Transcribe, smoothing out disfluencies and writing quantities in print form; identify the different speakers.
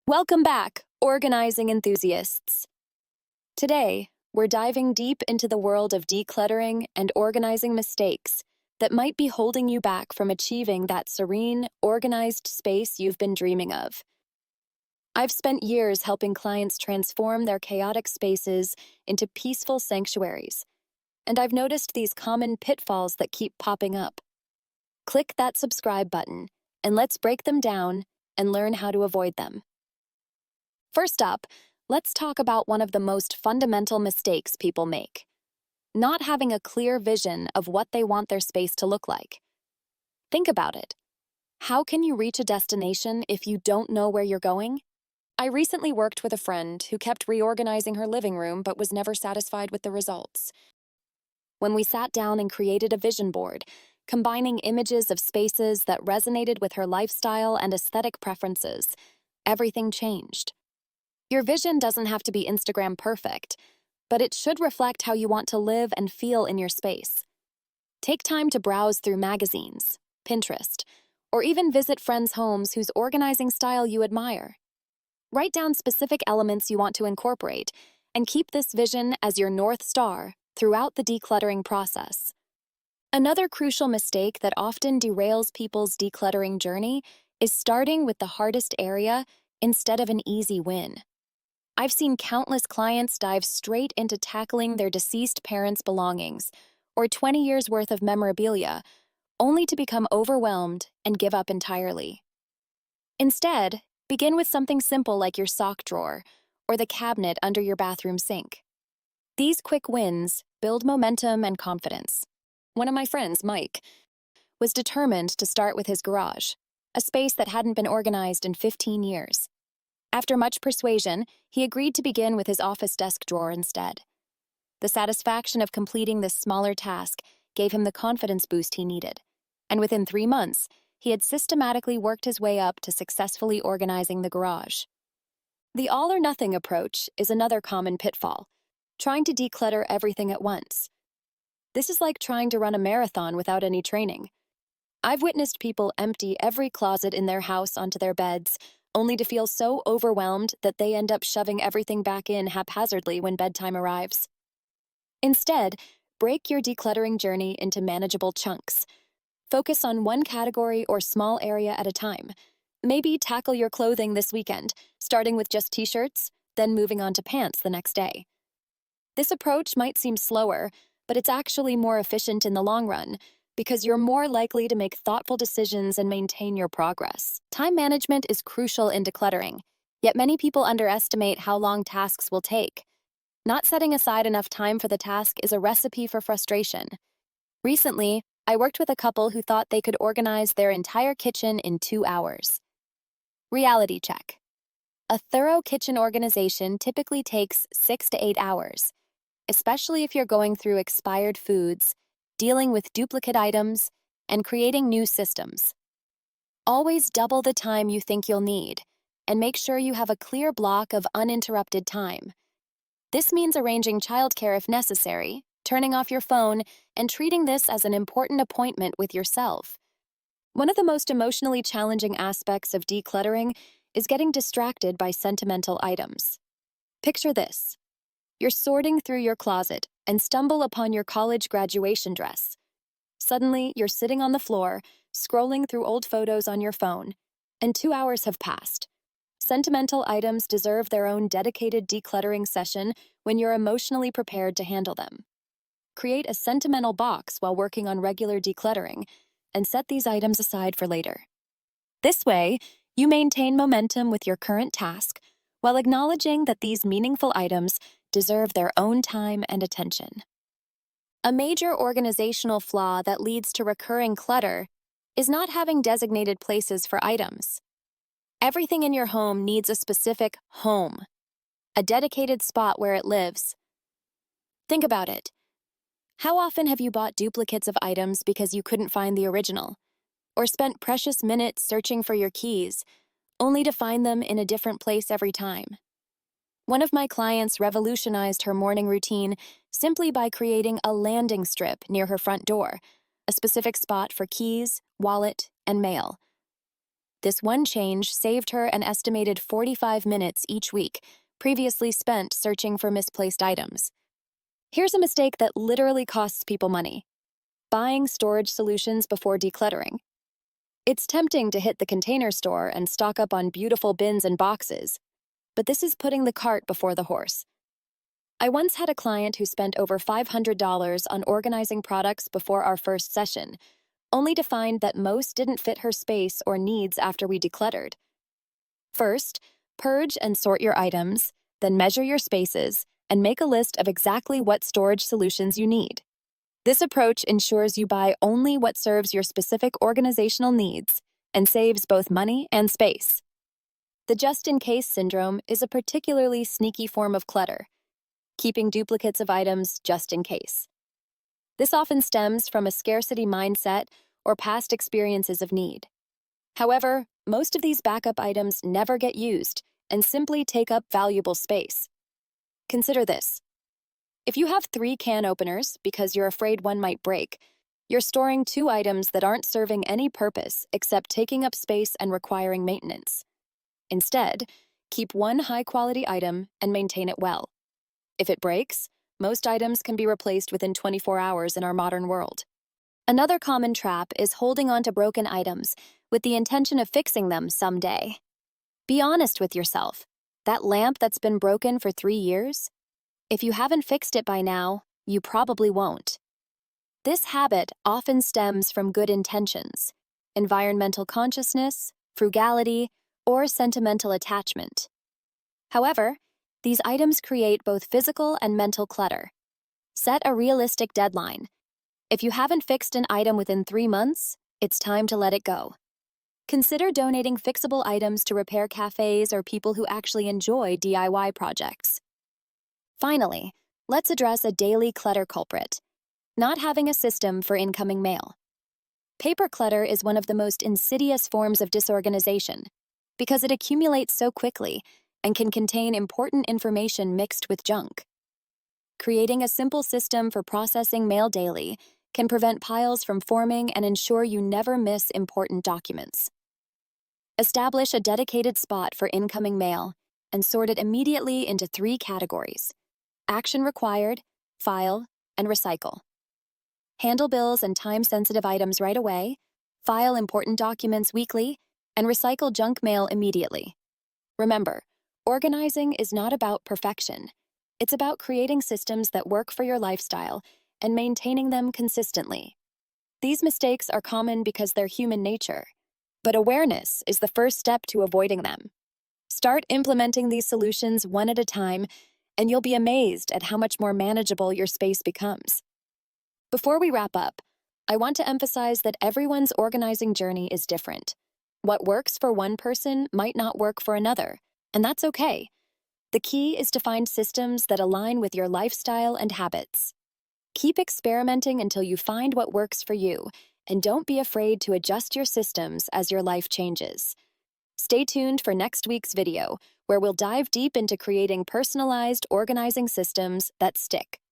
Speaker 1: Welcome back, organizing enthusiasts. Today, we're diving deep into the world of decluttering and organizing mistakes that might be holding you back from achieving that serene, organized space you've been dreaming of. I've spent years helping clients transform their chaotic spaces into peaceful sanctuaries, and I've noticed these common pitfalls that keep popping up. Click that subscribe button, and let's break them down and learn how to avoid them. First up, let's talk about one of the most fundamental mistakes people make: not having a clear vision of what they want their space to look like. Think about it. How can you reach a destination if you don't know where you're going? I recently worked with a friend who kept reorganizing her living room but was never satisfied with the results. When we sat down and created a vision board, combining images of spaces that resonated with her lifestyle and aesthetic preferences, everything changed. Your vision doesn't have to be Instagram perfect, but it should reflect how you want to live and feel in your space. Take time to browse through magazines, Pinterest, or even visit friends' homes whose organizing style you admire. Write down specific elements you want to incorporate, and keep this vision as your North Star throughout the decluttering process. Another crucial mistake that often derails people's decluttering journey is starting with the hardest area instead of an easy win. I've seen countless clients dive straight into tackling their deceased parents' belongings or 20 years' worth of memorabilia, only to become overwhelmed and give up entirely. Instead, begin with something simple like your sock drawer or the cabinet under your bathroom sink. These quick wins build momentum and confidence. One of my friends, Mike, was determined to start with his garage, a space that hadn't been organized in 15 years. After much persuasion, he agreed to begin with his office desk drawer instead. The satisfaction of completing this smaller task gave him the confidence boost he needed, and within 3 months, he had systematically worked his way up to successfully organizing the garage. The all-or-nothing approach is another common pitfall, trying to declutter everything at once. This is like trying to run a marathon without any training. I've witnessed people empty every closet in their house onto their beds, only to feel so overwhelmed that they end up shoving everything back in haphazardly when bedtime arrives. Instead, break your decluttering journey into manageable chunks. Focus on one category or small area at a time. Maybe tackle your clothing this weekend, starting with just t-shirts, then moving on to pants the next day. This approach might seem slower, but it's actually more efficient in the long run, because you're more likely to make thoughtful decisions and maintain your progress. Time management is crucial in decluttering, yet many people underestimate how long tasks will take. Not setting aside enough time for the task is a recipe for frustration. Recently, I worked with a couple who thought they could organize their entire kitchen in 2 hours. Reality check. A thorough kitchen organization typically takes 6 to 8 hours, especially if you're going through expired foods, dealing with duplicate items, and creating new systems. Always double the time you think you'll need, and make sure you have a clear block of uninterrupted time. This means arranging childcare if necessary, turning off your phone, and treating this as an important appointment with yourself. One of the most emotionally challenging aspects of decluttering is getting distracted by sentimental items. Picture this. You're sorting through your closet and stumble upon your college graduation dress. Suddenly, you're sitting on the floor, scrolling through old photos on your phone, and 2 hours have passed. Sentimental items deserve their own dedicated decluttering session when you're emotionally prepared to handle them. Create a sentimental box while working on regular decluttering, and set these items aside for later. This way, you maintain momentum with your current task while acknowledging that these meaningful items deserve their own time and attention. A major organizational flaw that leads to recurring clutter is not having designated places for items. Everything in your home needs a specific home, a dedicated spot where it lives. Think about it. How often have you bought duplicates of items because you couldn't find the original, or spent precious minutes searching for your keys, only to find them in a different place every time? One of my clients revolutionized her morning routine simply by creating a landing strip near her front door, a specific spot for keys, wallet, and mail. This one change saved her an estimated 45 minutes each week, previously spent searching for misplaced items. Here's a mistake that literally costs people money: buying storage solutions before decluttering. It's tempting to hit the container store and stock up on beautiful bins and boxes, but this is putting the cart before the horse. I once had a client who spent over $500 on organizing products before our first session, only to find that most didn't fit her space or needs after we decluttered. First, purge and sort your items, then measure your spaces, and make a list of exactly what storage solutions you need. This approach ensures you buy only what serves your specific organizational needs and saves both money and space. The just-in-case syndrome is a particularly sneaky form of clutter, keeping duplicates of items just in case. This often stems from a scarcity mindset or past experiences of need. However, most of these backup items never get used and simply take up valuable space. Consider this. If you have 3 can openers because you're afraid one might break, you're storing 2 items that aren't serving any purpose except taking up space and requiring maintenance. Instead, keep one high-quality item and maintain it well. If it breaks, most items can be replaced within 24 hours in our modern world. Another common trap is holding on to broken items with the intention of fixing them someday. Be honest with yourself. That lamp that's been broken for 3 years? If you haven't fixed it by now, you probably won't. This habit often stems from good intentions, environmental consciousness, frugality, or sentimental attachment. However, these items create both physical and mental clutter. Set a realistic deadline. If you haven't fixed an item within 3 months, it's time to let it go. Consider donating fixable items to repair cafes or people who actually enjoy DIY projects. Finally, let's address a daily clutter culprit: not having a system for incoming mail. Paper clutter is one of the most insidious forms of disorganization because it accumulates so quickly and can contain important information mixed with junk. Creating a simple system for processing mail daily can prevent piles from forming and ensure you never miss important documents. Establish a dedicated spot for incoming mail and sort it immediately into 3 categories: action required, file, and recycle. Handle bills and time-sensitive items right away, file important documents weekly, and recycle junk mail immediately. Remember, organizing is not about perfection. It's about creating systems that work for your lifestyle and maintaining them consistently. These mistakes are common because they're human nature, but awareness is the first step to avoiding them. Start implementing these solutions one at a time, and you'll be amazed at how much more manageable your space becomes. Before we wrap up, I want to emphasize that everyone's organizing journey is different. What works for one person might not work for another, and that's okay. The key is to find systems that align with your lifestyle and habits. Keep experimenting until you find what works for you, and don't be afraid to adjust your systems as your life changes. Stay tuned for next week's video, where we'll dive deep into creating personalized organizing systems that stick.